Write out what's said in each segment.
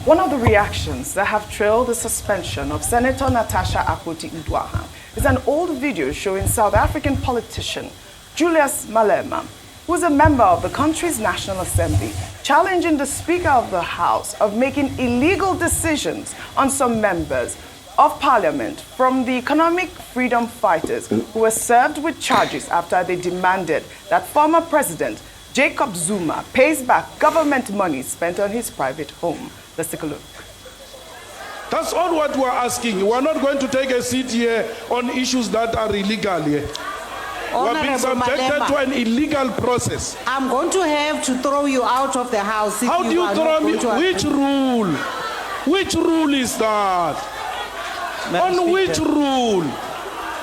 One of the reactions that have trailed the suspension of Senator Natasha Akpabio is an old video showing South African politician Julius Melema, who is a member of the country's National Assembly, challenging the Speaker of the House of making illegal decisions on some members of Parliament from the economic freedom fighters who were served with charges after they demanded that former President Jacob Zuma pays back government money spent on his private home. Let's take a look. That's all what we're asking. We're not going to take a seat here on issues that are illegal here. We're being subjected to an illegal process. I'm going to have to throw you out of the house. How do you throw me? Which rule? Which rule is that? On which rule?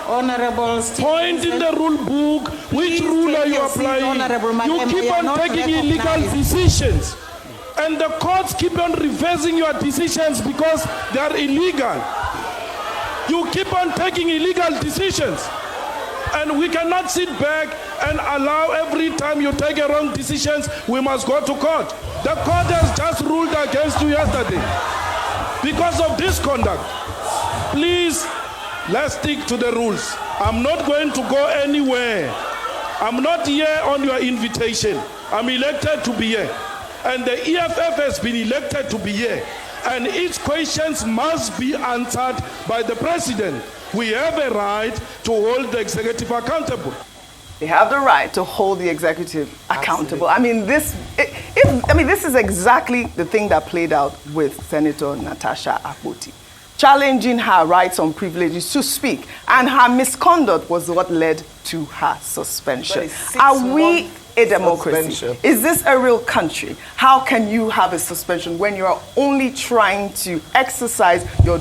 Honorable Point in the rule book. Which rule are you applying? You keep on taking illegal decisions. And the courts keep on reversing your decisions because they are illegal. You keep on taking illegal decisions. And we cannot sit back and allow every time you take a wrong decisions, we must go to court. The court has just ruled against you yesterday because of this conduct. Please, let's stick to the rules. I'm not going to go anywhere. I'm not here on your invitation. I'm elected to be here. And the EFF has been elected to be here. And its questions must be answered by the president. We have a right to hold the executive accountable. They have the right to hold the executive accountable. Absolutely. I mean, this is exactly the thing that played out with Senator Natasha Akpabio, challenging her rights and privileges to speak, and her misconduct was what led to her suspension. Are we a democracy? Suspension. Is this a real country? How can you have a suspension when you are only trying to exercise your,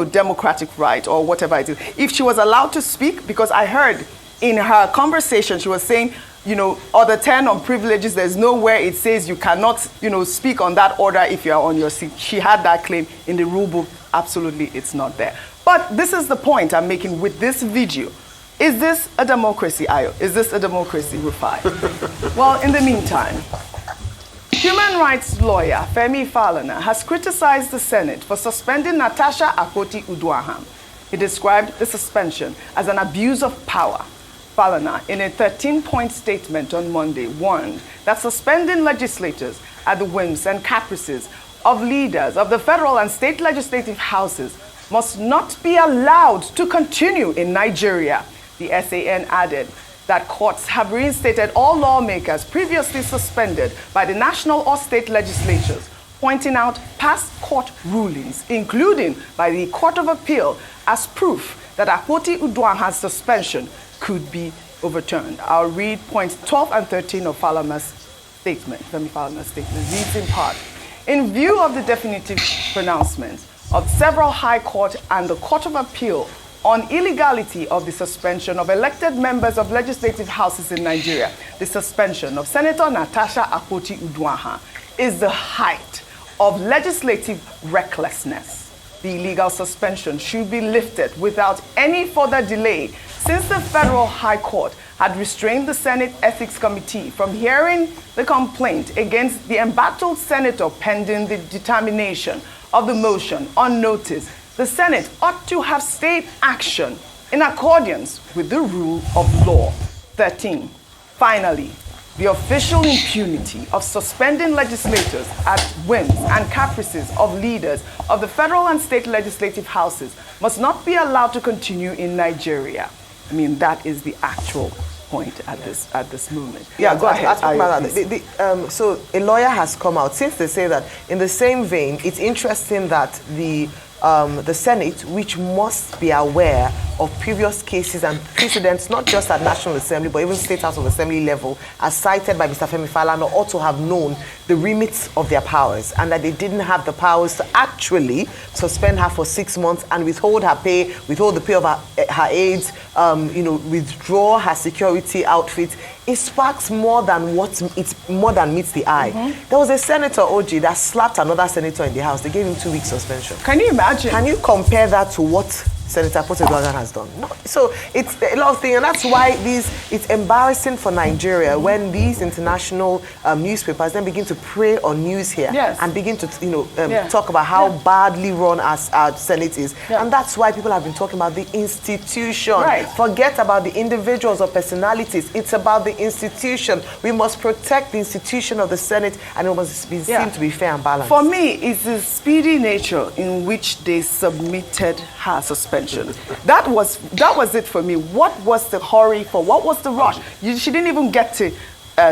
democratic right or whatever it is? If she was allowed to speak, because I heard in her conversation she was saying, Order 10 on privileges, there's nowhere it says you cannot, speak on that order if you are on your seat. She had that claim in the rule book. Absolutely, it's not there. But this is the point I'm making with this video. Is this a democracy, Ayo? Is this a democracy, Rufai? Well, in the meantime, human rights lawyer Femi Falana has criticized the Senate for suspending Natasha Akpabio. He described the suspension as an abuse of power. Falana, in a 13-point statement on Monday, warned that suspending legislators at the whims and caprices of leaders of the federal and state legislative houses must not be allowed to continue in Nigeria. The SAN added that courts have reinstated all lawmakers previously suspended by the national or state legislatures, pointing out past court rulings, including by the Court of Appeal, as proof that Akpabio's suspension could be overturned. I'll read points 12 and 13 of Falana's statement. Femi Falana's statement reads in part, in view of the definitive pronouncements of several High Court and the Court of Appeal on illegality of the suspension of elected members of legislative houses in Nigeria, the suspension of Senator Natasha Akpabio is the height of legislative recklessness. The illegal suspension should be lifted without any further delay, since the Federal High Court had restrained the Senate Ethics Committee from hearing the complaint against the embattled senator pending the determination of the motion on notice. The Senate ought to have stayed action in accordance with the rule of law. 13. Finally, the official impunity of suspending legislators at whims and caprices of leaders of the federal and state legislative houses must not be allowed to continue in Nigeria. I mean, that is the actual point at this moment. Yeah, go ahead. So a lawyer has come out, since they say that in the same vein, it's interesting that the Senate, which must be aware of previous cases and precedents, not just at National Assembly, but even State House of Assembly level, as cited by Mr. Femi Falana, ought to have known the remits of their powers, and that they didn't have the powers to actually suspend her for 6 months and withhold her pay, withhold the pay of her aides, withdraw her security outfit. It sparks more than meets the eye. Mm-hmm. There was a Senator Orjy that slapped another senator in the House. They gave him 2 weeks suspension. Can you imagine? Can you compare that to what Senator Akpabio has done. No. So it's a lot of things, and that's why it's embarrassing for Nigeria when these international newspapers then begin to prey on news here and begin to talk about how badly run our Senate is. And that's why people have been talking about the institution. Right. Forget about the individuals or personalities. It's about the institution. We must protect the institution of the Senate, and it must be seen to be fair and balanced. For me, it's the speedy nature in which they submitted her suspension. That was it for me. What was the hurry for? What was the rush? She didn't even get to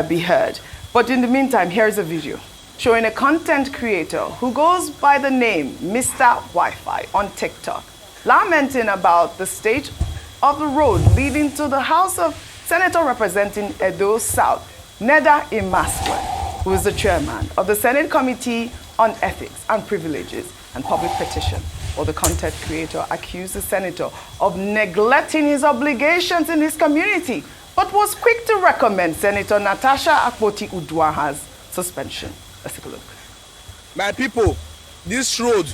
be heard. But in the meantime, here's a video showing a content creator who goes by the name Mr. Wi-Fi on TikTok, lamenting about the state of the road leading to the House of Senator representing Edo South, Neda Imaswe, who is the chairman of the Senate Committee on Ethics and Privileges and Public Petition. Or the content creator accused the senator of neglecting his obligations in his community, but was quick to recommend Senator Natasha Akpoti-Uduaghan's suspension. Let's take a look. My people, this road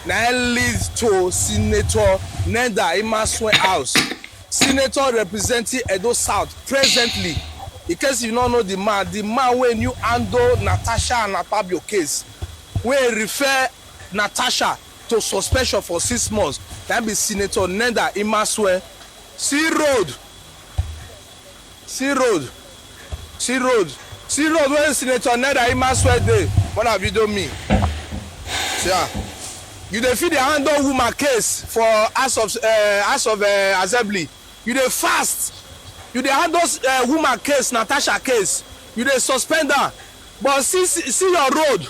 now leads to Senator Neda Imaswe House. Senator representing Edo South presently. In case you don't know the man when you handle Natasha and Akpabio case, we refer Natasha to suspension for 6 months. That be Senator Neda Imaswe. See road where Senator Neda Imaswe dey. What have you done me? Yeah. You dey feed the handle woman case for House of Assembly. You dey fast. You dey handle woman case, Natasha case. You dey suspend her. But see your road.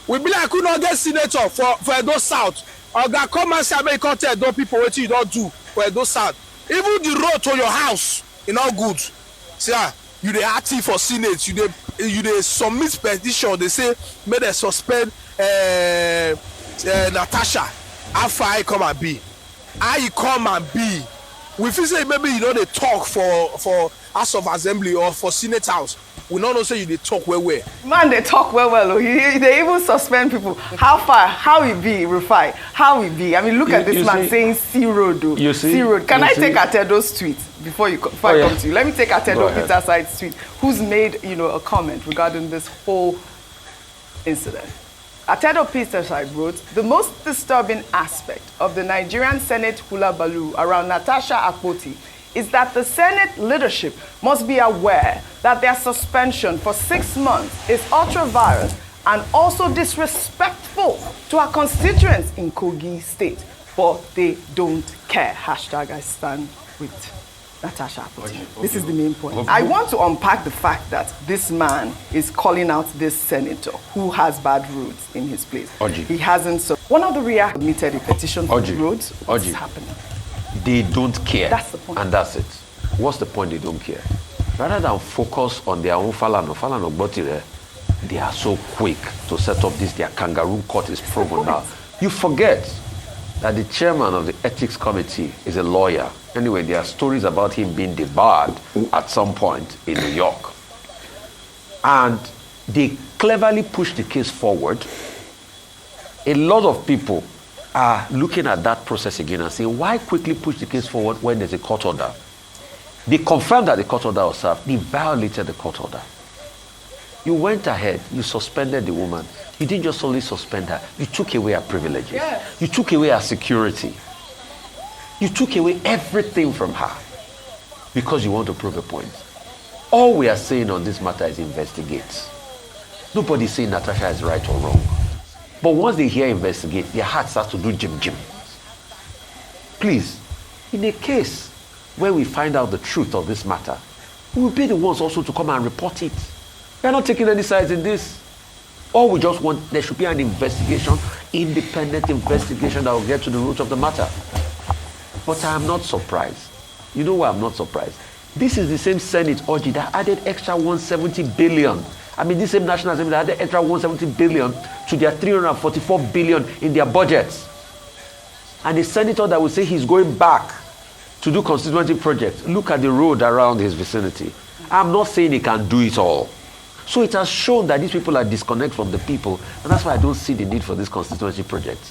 We be like we not get senator for Edo South. Oga come and say make you tell Edo people what you don't do for Edo South. Even the road to your house, e not good. See, you dey active for Senate. You dey submit petition. They say make they suspend Natasha. How far I come and be? How you come and be? We feel say maybe you know they talk for House of Assembly or for Senate House. We don't know say you dey talk well. Man, they talk well. They even suspend people. How far? How it be, Rufai? How it be? I mean, look at this man saying C road. You see? C road. Can I take Atedo's tweet before I come to you? Let me take Atedo Peter Side's tweet, who's made a comment regarding this whole incident. Atedo Peter Side wrote, the most disturbing aspect of the Nigerian Senate hula baloo around Natasha Akpoti is that the Senate leadership must be aware that their suspension for 6 months is ultra-violent and also disrespectful to our constituents in Kogi State. But they don't care. Hashtag I stand with Natasha Akpoti. This is the main point. I want to unpack the fact that this man is calling out this senator who has bad roads in his place. Orjy. He hasn't. So one of the reactors submitted a petition for roads. What's happening? They don't care. That's the point. And that's it. What's the point? They don't care. Rather than focus on their own Falano Gbotire, they are so quick to set up this, their kangaroo court is proven now. You forget that the chairman of the ethics committee is a lawyer. Anyway, there are stories about him being debarred at some point in New York. And they cleverly pushed the case forward. A lot of people are looking at that process again and saying, why quickly push the case forward when there's a court order? They confirmed that the court order was served. They violated the court order. You went ahead, you suspended the woman. You didn't just only suspend her, you took away her privileges. Yes. You took away her security. You took away everything from her because you want to prove a point. All we are saying on this matter is investigate. Nobody's saying Natasha is right or wrong. But once they hear investigate, their heart starts to do jim. Please, in a case where we find out the truth of this matter, we will be the ones also to come and report it. We are not taking any sides in this. All we just want, there should be an investigation, independent investigation that will get to the root of the matter. But I am not surprised. You know why I'm not surprised? This is the same Senate Orjy that added extra 170 billion. I mean, this same National Assembly that added extra 170 billion to their 344 billion in their budgets. And the senator that will say he's going back to do constituency projects, look at the road around his vicinity. I'm not saying he can do it all. So it has shown that these people are disconnected from the people, and that's why I don't see the need for this constituency project.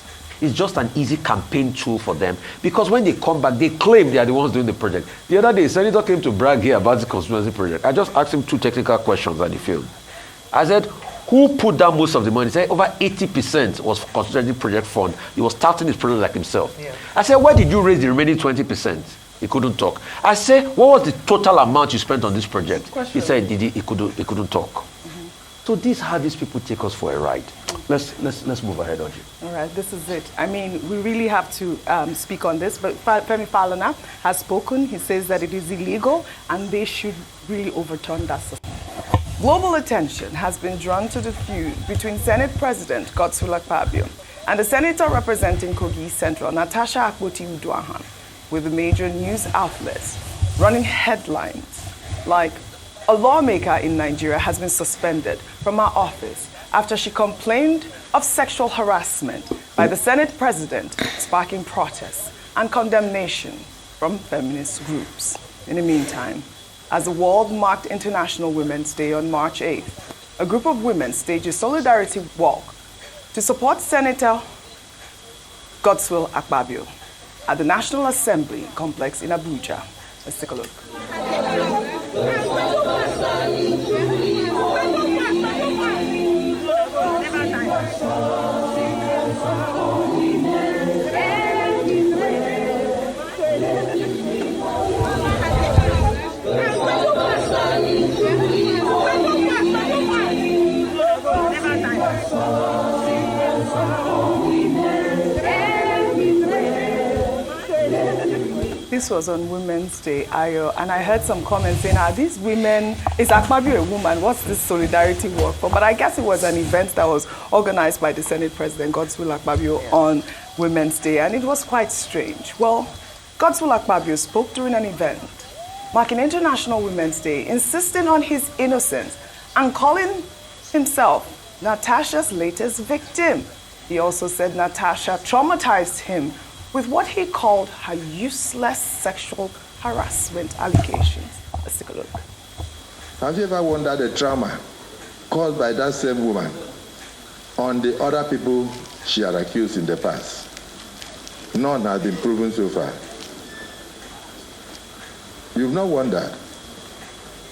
It's just an easy campaign tool for them, because when they come back, they claim they are the ones doing the project. The other day, Senator came to brag here about the Constituency project. I just asked him 2 technical questions and he failed. I said, who put down most of the money? He said over 80% was for Constituency project fund. He was starting his project like himself. Yeah. I said, where did you raise the remaining 20%? He couldn't talk. I said, what was the total amount you spent on this project? He said he couldn't talk. So this is how these people take us for a ride. Let's move ahead, Orjy. All right, this is it. I mean, we really have to speak on this, but Femi Falana has spoken. He says that it is illegal and they should really overturn that system. Global attention has been drawn to the feud between Senate President Godswill Akpabio and the senator representing Kogi Central, Natasha Akpoti-Uduaghan, with the major news outlets running headlines like, a lawmaker in Nigeria has been suspended from her office after she complained of sexual harassment by the Senate President, sparking protests and condemnation from feminist groups. In the meantime, as the world marked International Women's Day on March 8th, a group of women staged a solidarity walk to support Senator Godswill Akpabio at the National Assembly complex in Abuja. Let's take a look. This was on Women's Day, Ayo, and I heard some comments saying, are these women, is Akpabio a woman? What's this solidarity work for? But I guess it was an event that was organized by the Senate President, Godswill Akpabio, on Women's Day, and it was quite strange. Well, Godswill Akpabio spoke during an event marking International Women's Day, insisting on his innocence and calling himself Natasha's latest victim. He also said Natasha traumatized him with what he called her useless sexual harassment allegations. Let's take a look. Have you ever wondered the trauma caused by that same woman on the other people she had accused in the past? None has been proven so far. You've not wondered.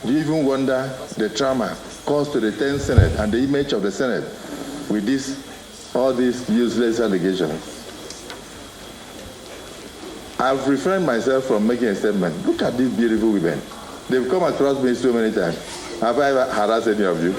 Do you even wonder the trauma caused to the 10th Senate and the image of the Senate with all these useless allegations? I've refrained myself from making a statement. Look at these beautiful women. They've come across me so many times. Have I ever harassed any of you?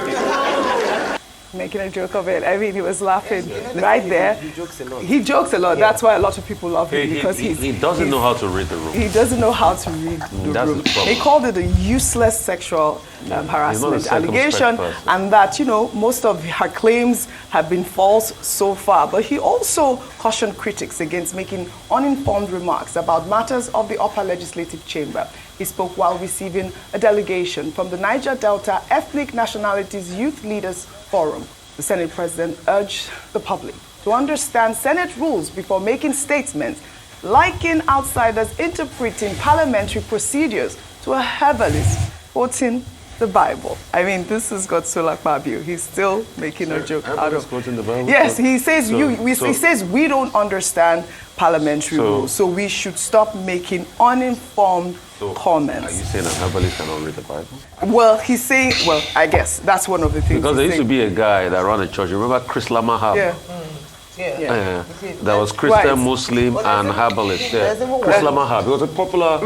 Making a joke of it. I mean, he was laughing right there. He jokes a lot. He jokes a lot. Yeah. That's why a lot of people love him, because he doesn't know how to read the room. He doesn't know how to read the room. He called it a useless sexual harassment allegation, and that, you know, most of her claims have been false so far. But he also cautioned critics against making uninformed remarks about matters of the upper legislative chamber. He spoke while receiving a delegation from the Niger Delta Ethnic Nationalities Youth Leaders Forum. The Senate President urged the public to understand Senate rules before making statements, liking outsiders interpreting parliamentary procedures to a herbalist quoting the Bible. I mean, this is Godswill Akpabio. He's still making a joke out of quoting the Bible. Yes, he says he says we don't understand parliamentary rules, so we should stop making uninformed comments. Are you saying that herbalist cannot read the Bible? Well, he's saying, well, I guess that's one of the things. Because there used to be a guy that ran a church. You remember Chris Lamahab? Yeah. That was Christian, Muslim, and herbalist. Yeah. Chris Lamahab. It was a popular,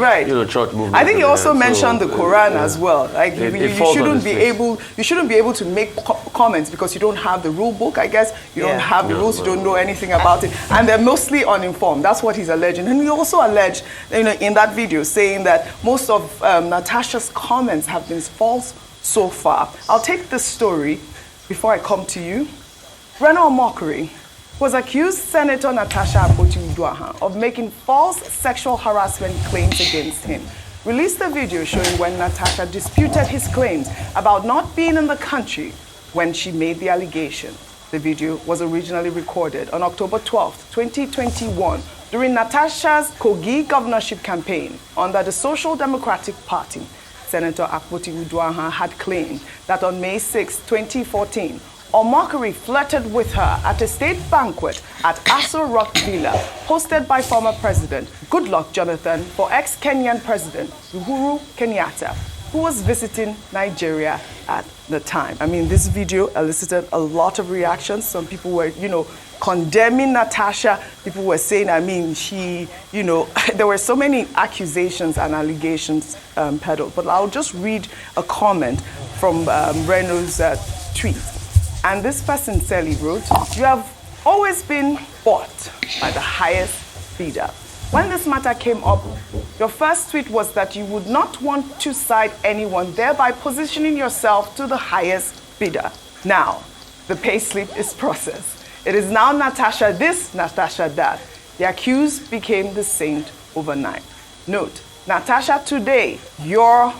church movement. I think he also mentioned the Quran as well. Like you shouldn't be able to make comments because you don't have the rule book. I guess you don't have the rules. You don't know anything about it, and they're mostly uninformed. That's what he's alleging. And he also alleged, in that video, saying that most of Natasha's comments have been false so far. I'll take this story before I come to you. Renaud Mockery was accused Senator Natasha Akpoti-Uduaghan of making false sexual harassment claims against him. Released a video showing when Natasha disputed his claims about not being in the country when she made the allegation. The video was originally recorded on October 12, 2021, during Natasha's Kogi governorship campaign under the Social Democratic Party. Senator Akpoti-Uduaghan had claimed that on May 6, 2014, Omokri flirted with her at a state banquet at Aso Rock Villa, hosted by former President Goodluck Jonathan for ex-Kenyan President Uhuru Kenyatta, who was visiting Nigeria at the time. I mean, this video elicited a lot of reactions. Some people were, condemning Natasha. People were saying, I mean, there were so many accusations and allegations peddled. But I'll just read a comment from Reno's tweet. And this person, Sally, wrote, "You have always been bought by the highest bidder. When this matter came up, your first tweet was that you would not want to side anyone, thereby positioning yourself to the highest bidder. Now, the payslip is processed. It is now Natasha this, Natasha that. The accused became the saint overnight. Note, Natasha today, your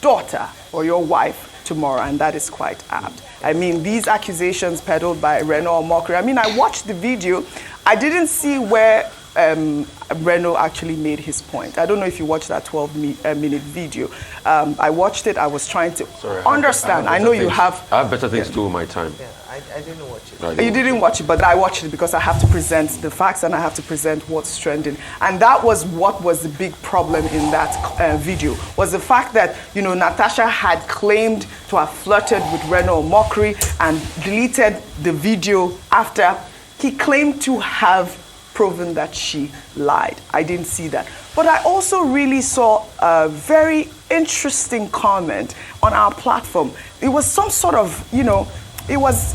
daughter or your wife tomorrow," and that is quite apt. I mean, these accusations peddled by Reno Omokri. I mean, I watched the video. I didn't see where Reno actually made his point. I don't know if you watched that 12-minute video. I watched it. I was trying to understand. I know you have... I have better things to do with my time. Yeah, I didn't watch it. Right. You didn't watch it, but I watched it because I have to present the facts and I have to present what's trending. And that was what was the big problem in that video, was the fact that, Natasha had claimed to have flirted with Reno Omokri and deleted the video after he claimed to have proven that she lied. I didn't see that. But I also really saw a very interesting comment on our platform. It was some sort of, it was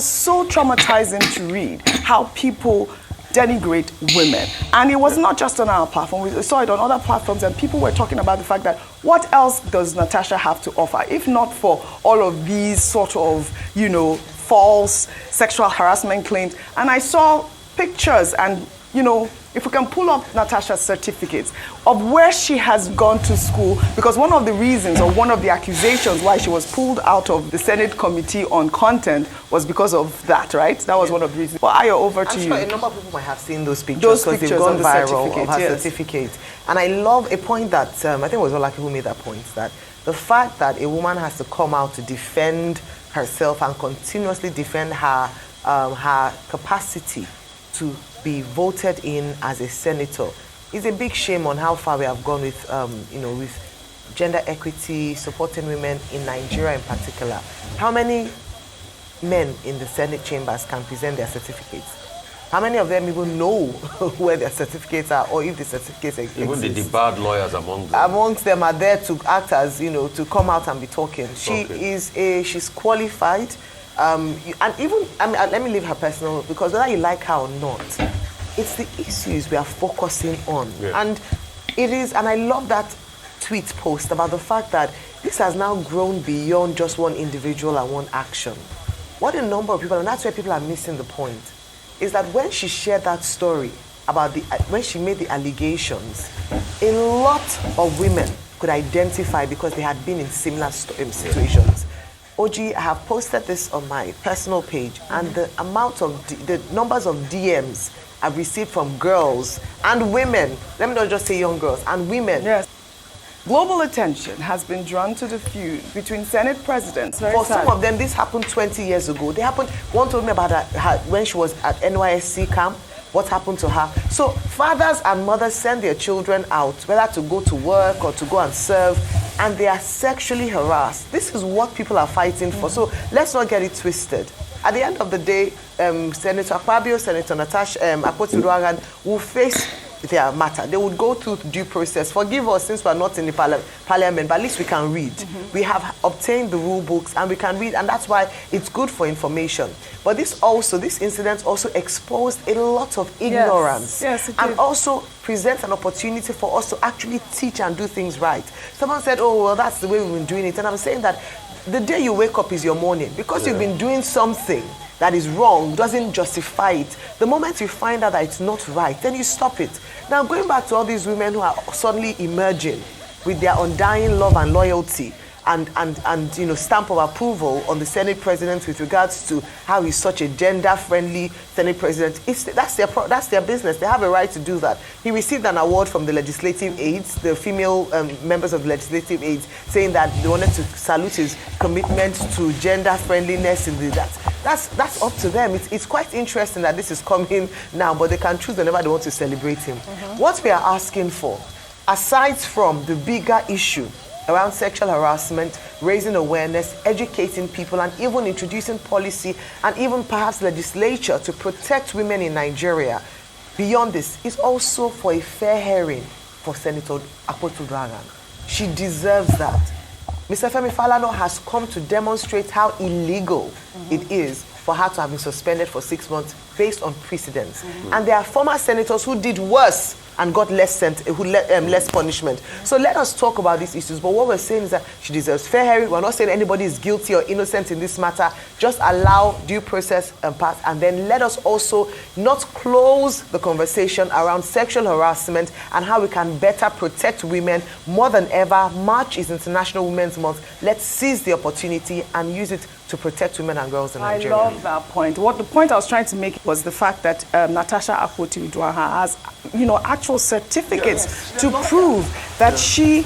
so traumatizing to read how people denigrate women. And it was not just on our platform. We saw it on other platforms, and people were talking about the fact that what else does Natasha have to offer, if not for all of these sort of, false sexual harassment claims. And I saw pictures and, if we can pull up Natasha's certificates of where she has gone to school, because one of the reasons or one of the accusations why she was pulled out of the Senate Committee on Content was because of that, right? That was one of the reasons. Well, Ayo, over to you. I'm sure a number of people might have seen those pictures because they've gone viral of her certificate. And I love a point that, I think it was Olaki who made that point, that the fact that a woman has to come out to defend herself and continuously defend her, her capacity to be voted in as a senator is a big shame on how far we have gone with, with gender equity, supporting women in Nigeria in particular. How many men in the Senate chambers can present their certificates? How many of them even know where their certificates are or if the certificates exist? Even the debarred lawyers among them. Amongst them are there to act as, to come out and be talking. She's qualified. And even, let me leave her personal, because whether you like her or not, it's the issues we are focusing on. Yeah. And it is, and I love that tweet post about the fact that this has now grown beyond just one individual and one action. What a number of people, and that's where people are missing the point, is that when she shared that story about when she made the allegations, a lot of women could identify because they had been in similar situations. Orjy, I have posted this on my personal page, and the amount of, the numbers of DMs I've received from girls and women, let me not just say young girls, and women. Yes. Global attention has been drawn to the feud between Senate presidents. For some of them, this happened 20 years ago. They happened, one told me about her when she was at NYSC camp, what happened to her. So fathers and mothers send their children out, whether to go to work or to go and serve, and they are sexually harassed. This is what people are fighting for. So let's not get it twisted. At the end of the day, Senator Akpabio, Senator Natasha, Akpabio will face their matter. They would go through due process. Forgive us since we're not in the parliament, but at least we can read. We have obtained the rule books and we can read, and that's why it's good for information. But this incident also exposed a lot of ignorance. Yes, it did. And also presents an opportunity for us to actually teach and do things right. Someone said, oh, well, that's the way we've been doing it. And I'm saying that the day you wake up is your morning. Because you've been doing something that is wrong doesn't justify it. The moment you find out that it's not right, then you stop it. Now, going back to all these women who are suddenly emerging with their undying love and loyalty, and stamp of approval on the Senate President with regards to how he's such a gender-friendly Senate President. That's their business. They have a right to do that. He received an award from the legislative aides, the female members of the legislative aides, saying that they wanted to salute his commitment to gender friendliness in that's up to them. It's quite interesting that this is coming now, but they can choose whenever they want to celebrate him. What we are asking for, aside from the bigger issue around sexual harassment, raising awareness, educating people, and even introducing policy and even perhaps legislature to protect women in Nigeria, beyond this, is also for a fair hearing for Senator Akpabio. She deserves that. Mr. Femi Falana has come to demonstrate how illegal it is for her to have been suspended for 6 months based on precedents. And there are former senators who did worse and got less punishment. So let us talk about these issues. But what we're saying is that she deserves fair hearing. We're not saying anybody is guilty or innocent in this matter. Just allow due process and pass. And then let us also not close the conversation around sexual harassment and how we can better protect women more than ever. March is International Women's Month. Let's seize the opportunity and use it to protect women and girls in Nigeria. I love that point. The point I was trying to make was the fact that Natasha Akpabio has, actual certificates to prove that she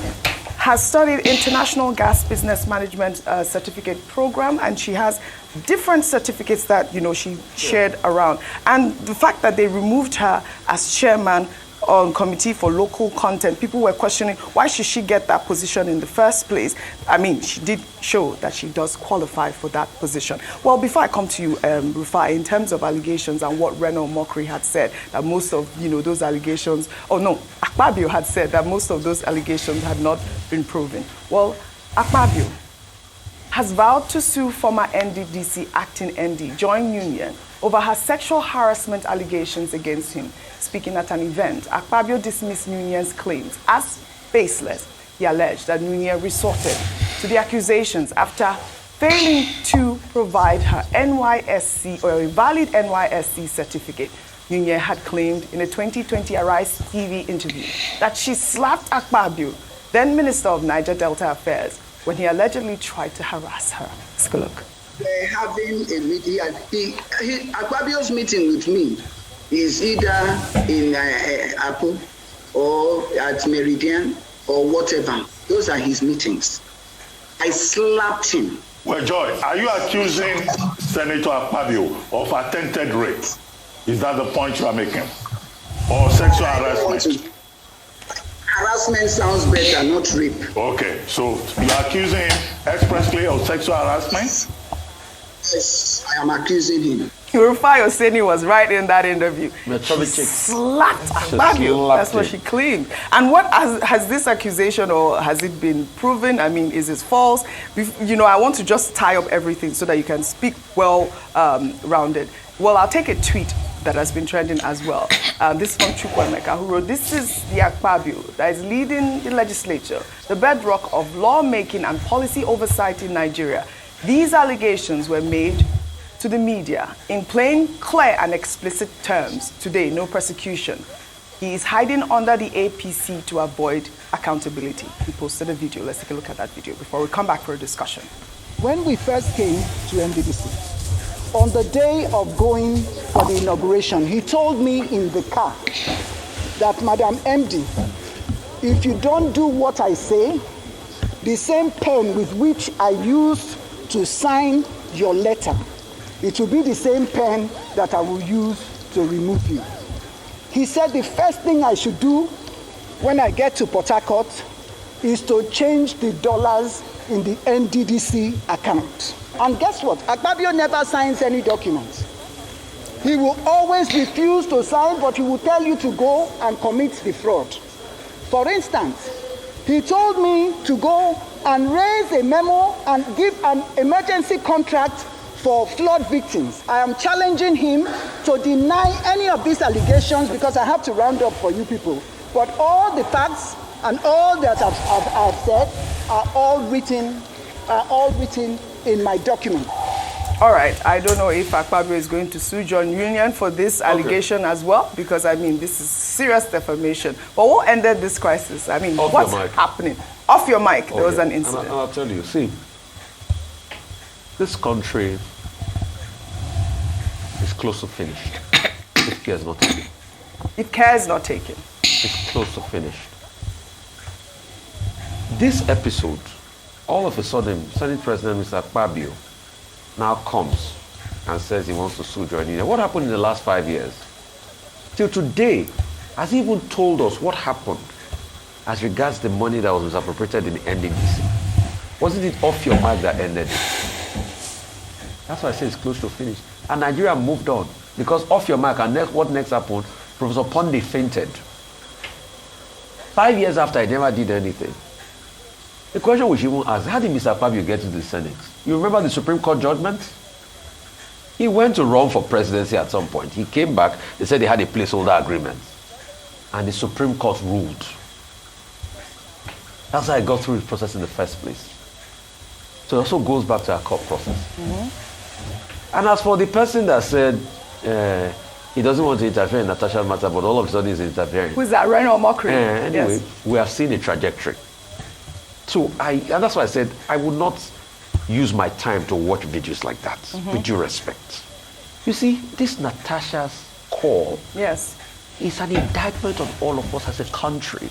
has studied International Gas Business Management Certificate Program, and she has different certificates that, she shared around. And the fact that they removed her as chairman on Committee for Local Content, people were questioning why should she get that position in the first place. I mean, she did show that she does qualify for that position. Well, before I come to you, Rufai, in terms of allegations and what Reno Mokri had said, that most of those allegations, Akpabio had said that most of those allegations had not been proven. Well, Akpabio has vowed to sue former NDDC acting ND, Joint Union, over her sexual harassment allegations against him. Speaking at an event, Akpabio dismissed Union's claims as baseless. He alleged that Union resorted to the accusations after failing to provide her NYSC or a valid NYSC certificate. Union had claimed in a 2020 Arise TV interview that she slapped Akpabio, then Minister of Niger Delta Affairs, when he allegedly tried to harass her. Let's go look. They're having a meeting. Akpabio's meeting with me is either in Apple or at Meridian or whatever. Those are his meetings. I slapped him. Well, Joy, are you accusing Senator Akpabio of attempted rape? Is that the point you are making? Or sexual harassment? Harassment sounds better, not rape. Okay, so you are accusing him expressly of sexual harassment? Yes, I am accusing him. Rufai Orjy was right in that interview. She slapped Akpabio. That's what she claimed. And what has this accusation, or has it been proven? I mean, is it false? I want to just tie up everything so that you can speak well-rounded. Well, I'll take a tweet that has been trending as well. This is from Chukwemeka, who wrote, "This is the Akpabio that is leading the legislature, the bedrock of lawmaking and policy oversight in Nigeria. These allegations were made to the media in plain, clear, and explicit terms. Today, no prosecution. He is hiding under the APC to avoid accountability." He posted a video. Let's take a look at that video before we come back for a discussion. When we first came to NDDC, on the day of going for the inauguration, he told me in the car that, "Madam MD, if you don't do what I say, the same pen with which I used to sign your letter, it will be the same pen that I will use to remove you." He said the first thing I should do when I get to Port Harcourt is to change the dollars in the NDDC account. And guess what? Akpabio never signs any documents. He will always refuse to sign, but he will tell you to go and commit the fraud. For instance, he told me to go and raise a memo and give an emergency contract for flood victims. I am challenging him to deny any of these allegations because I have to round up for you people. But all the facts and all that I've said are all written in my document. All right, I don't know if Akpabio is going to sue John Union for this allegation as well, because, I mean, this is serious defamation. But what ended this crisis? I mean, what's happening? Off your mic, there was an incident. And I'll tell you, see, this country is close to finished if care is not taken. If care is not taken. It's close to finished. This episode, all of a sudden, Senate President Mr. Akpabio now comes and says he wants to sue Joinia. What happened in the last 5 years? Till today, has he even told us what happened as regards the money that was misappropriated in the NDDC? Wasn't it off your mark that ended it? That's why I say it's close to finish. And Nigeria moved on. Because off your mark, and what next happened? Professor Ponde fainted. 5 years after, he never did anything. The question we should even ask, how did Mr. Akpabio get to the Senate? You remember the Supreme Court judgment? He went to run for presidency at some point. He came back, they said they had a placeholder agreement. And the Supreme Court ruled. That's how I got through the process in the first place. So it also goes back to our court process. Mm-hmm. And as for the person that said he doesn't want to interfere in Natasha's matter, but all of a sudden he's interfering. Who's that, Reno Mokri? Anyway, yes. We have seen a trajectory. So and that's why I said I would not use my time to watch videos like that, with due respect. You see, this Natasha's call is an indictment on all of us as a country.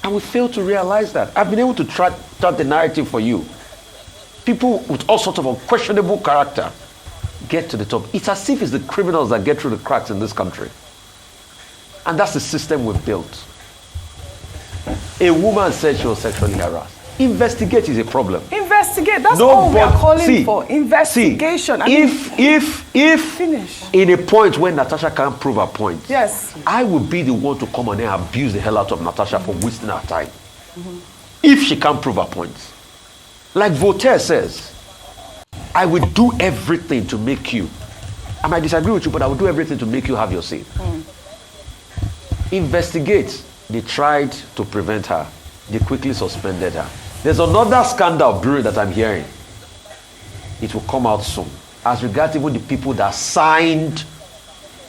And we fail to realize that. I've been able to chart the narrative for you. People with all sorts of unquestionable character get to the top. It's as if it's the criminals that get through the cracks in this country. And that's the system we've built. A woman said she was sexually harassed. Investigate is a problem. Investigate. That's all we are calling for. Investigation. If in a point when Natasha can't prove her point, I will be the one to come on and abuse the hell out of Natasha for wasting her time. If she can't prove her points. Like Voltaire says, I will do everything to make you. I might disagree with you, but I will do everything to make you have your say. Investigate. They tried to prevent her. They quickly suspended her. There's another scandal brewing that I'm hearing. It will come out soon. As regards even the people that signed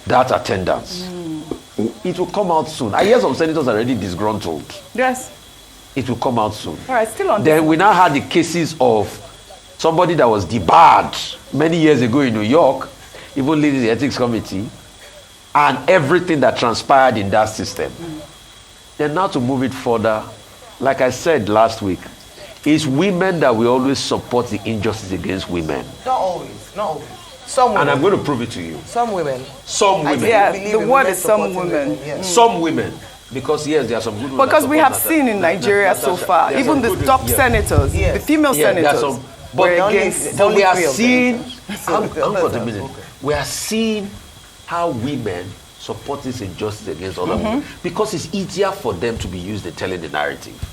that attendance. It will come out soon. I hear some senators are already disgruntled. Yes. It will come out soon. All right, still on. Then we now had the cases of somebody that was debarred many years ago in New York, even leading the ethics committee, and everything that transpired in that system. Then now to move it further, like I said last week, it's women that we always support the injustice against women. Not always, not always. Some women. And I'm going to prove it to you. Some women. Some women. Yeah, the word is some women. Some women. Because yes, there are some good women. Because we have seen in Nigeria so far, even the top senators, the female senators, but we are seeing, we are seeing how women support this injustice against other women because it's easier for them to be used in telling the narrative.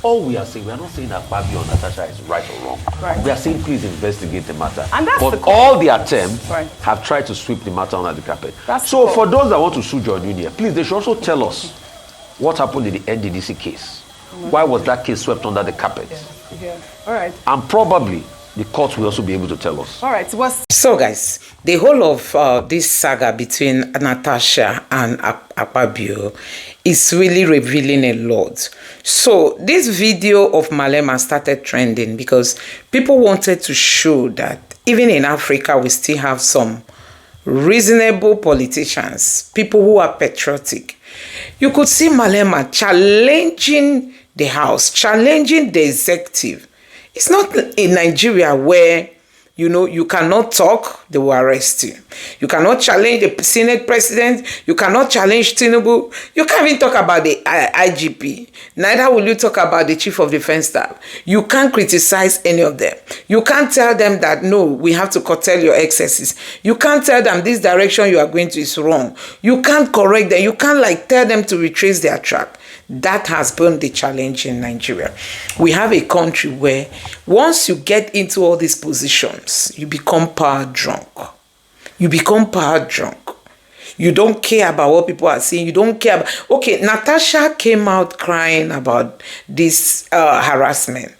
All we are saying, we are not saying that Akpabio or Natasha is right or wrong. We are saying please investigate the matter. And that's but all the attempts have tried to sweep the matter under the carpet. So for those that want to sue Joinia, please, they should also tell us what happened in the NDDC case. Why was that case swept under the carpet? All right. And probably the courts will also be able to tell us. All right. So guys, the whole of this saga between Natasha and Akpabio is really revealing a lot. So this video of Melema started trending because people wanted to show that even in Africa, we still have some reasonable politicians, people who are patriotic. You could see Melema challenging the House, challenging the executive. It's not in Nigeria where, you know, you cannot talk, they will arrest you. You cannot challenge the Senate president. You cannot challenge Tinubu. You can't even talk about the IGP. Neither will you talk about the chief of defense staff. You can't criticize any of them. You can't tell them that, no, we have to curtail your excesses. You can't tell them this direction you are going to is wrong. You can't correct them. You can't tell them to retrace their track. That has been the challenge in Nigeria. We have a country where once you get into all these positions, you become power drunk. You become power drunk. You don't care about what people are saying. You don't care about... Okay, Natasha came out crying about this harassment.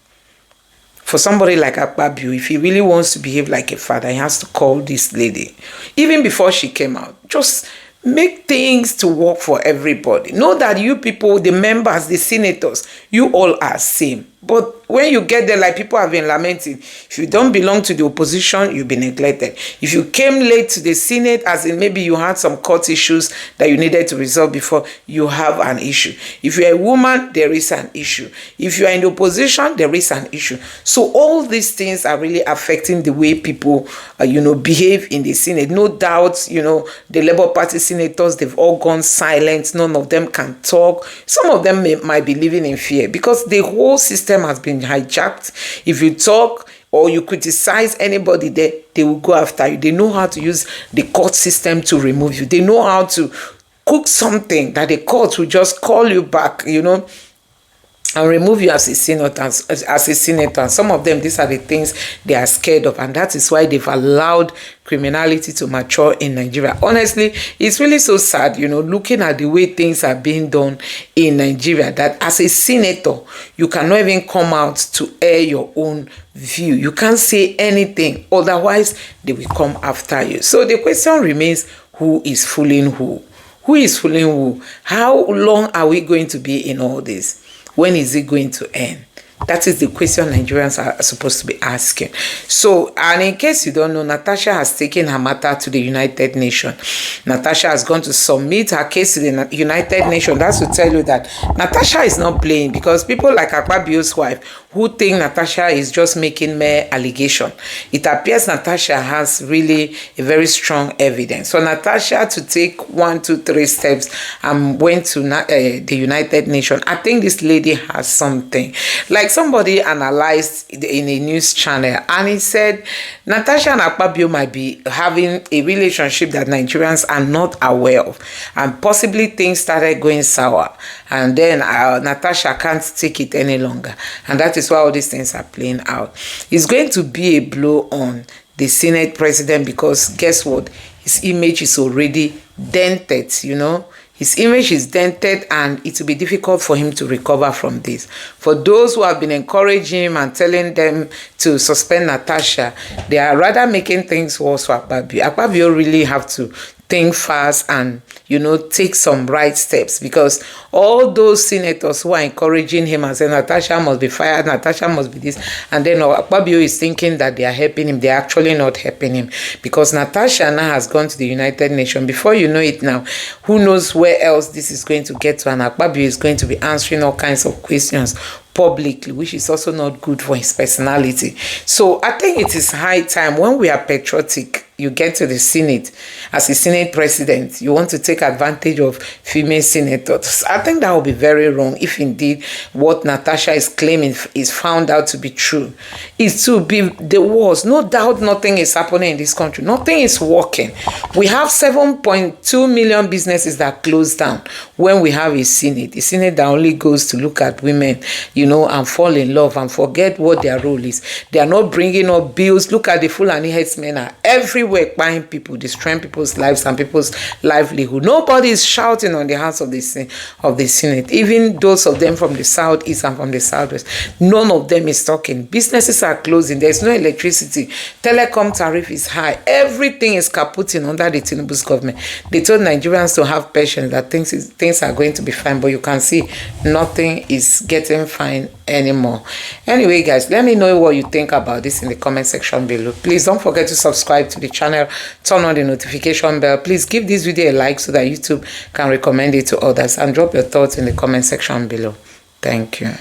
For somebody like Akpabio, if he really wants to behave like a father, he has to call this lady. Even before she came out, just Make things to work for everybody. Know that you people, the members, the senators, you all are same. But when you get there, like people have been lamenting, if you don't belong to the opposition, you'll be neglected. If you came late to the Senate, as in maybe you had some court issues that you needed to resolve before, you have an issue. If you're a woman, there is an issue. If you are in the opposition, there is an issue. So all these things are really affecting the way people, behave in the Senate. No doubt, the Labour Party senators, they've all gone silent. None of them can talk. Some of them might be living in fear because the whole system has been hijacked. If you talk or you criticize anybody there, they will go after you. They know how to use the court system to remove you. They know how to cook something that the court will just call you back, and remove you as a senator. And some of them, these are the things they are scared of, and that is why they've allowed criminality to mature in Nigeria. Honestly, it's really so sad, looking at the way things are being done in Nigeria, that as a senator, you cannot even come out to air your own view. You can't say anything, otherwise they will come after you. So the question remains, who is fooling who? Who is fooling who? How long are we going to be in all this? When is it going to end? That is the question Nigerians are supposed to be asking. So, and in case you don't know, Natasha has taken her matter to the United Nations. Natasha has gone to submit her case to the United Nations. That's to tell you that Natasha is not playing, because people like Akpabio's wife, who think Natasha is just making mere allegation. It appears Natasha has really a very strong evidence. So Natasha to take 1, 2, 3 steps and went to the United Nations. I think this lady has something. Like somebody analyzed in a news channel, and he said Natasha and Akpabio might be having a relationship that Nigerians are not aware of, and possibly things started going sour, and then Natasha can't take it any longer, and that is why all these things are playing out. It's going to be a blow on the Senate president, because guess what? His image is already dented, His image is dented, and it will be difficult for him to recover from this. For those who have been encouraging him and telling them to suspend Natasha, they are rather making things worse for Akpabio. Akpabio really have to think fast and, take some right steps, because all those senators who are encouraging him and saying Natasha must be fired, Natasha must be this, and then Akpabio is thinking that they are helping him. They are actually not helping him, because Natasha now has gone to the United Nations. Before you know it now, who knows where else this is going to get to, and Akpabio is going to be answering all kinds of questions publicly, which is also not good for his personality. So I think it is high time, when we are patriotic, you get to the Senate as a Senate president, you want to take advantage of female senators. I think that would be very wrong if indeed what Natasha is claiming is found out to be true. It's to be the worst. No doubt nothing is happening in this country. Nothing is working. We have 7.2 million businesses that close down when we have a Senate that only goes to look at women, and fall in love and forget what their role is. They are not bringing up bills. Look at the Fulani headsmen are everywhere buying people, destroying people's lives and people's livelihood. Nobody is shouting on the house of the Senate. Even those of them from the southeast and from the southwest, none of them is talking. Businesses are closing. There's no electricity. Telecom tariff is high. Everything is kaputting under the Tinubu's government. They told Nigerians to have patience, that things are going to be fine, but you can see nothing is getting fine anymore. Anyway, guys, let me know what you think about this in the comment section below. Please don't forget to subscribe to the channel, turn on the notification bell. Please give this video a like so that YouTube can recommend it to others, and drop your thoughts in the comment section below. Thank you.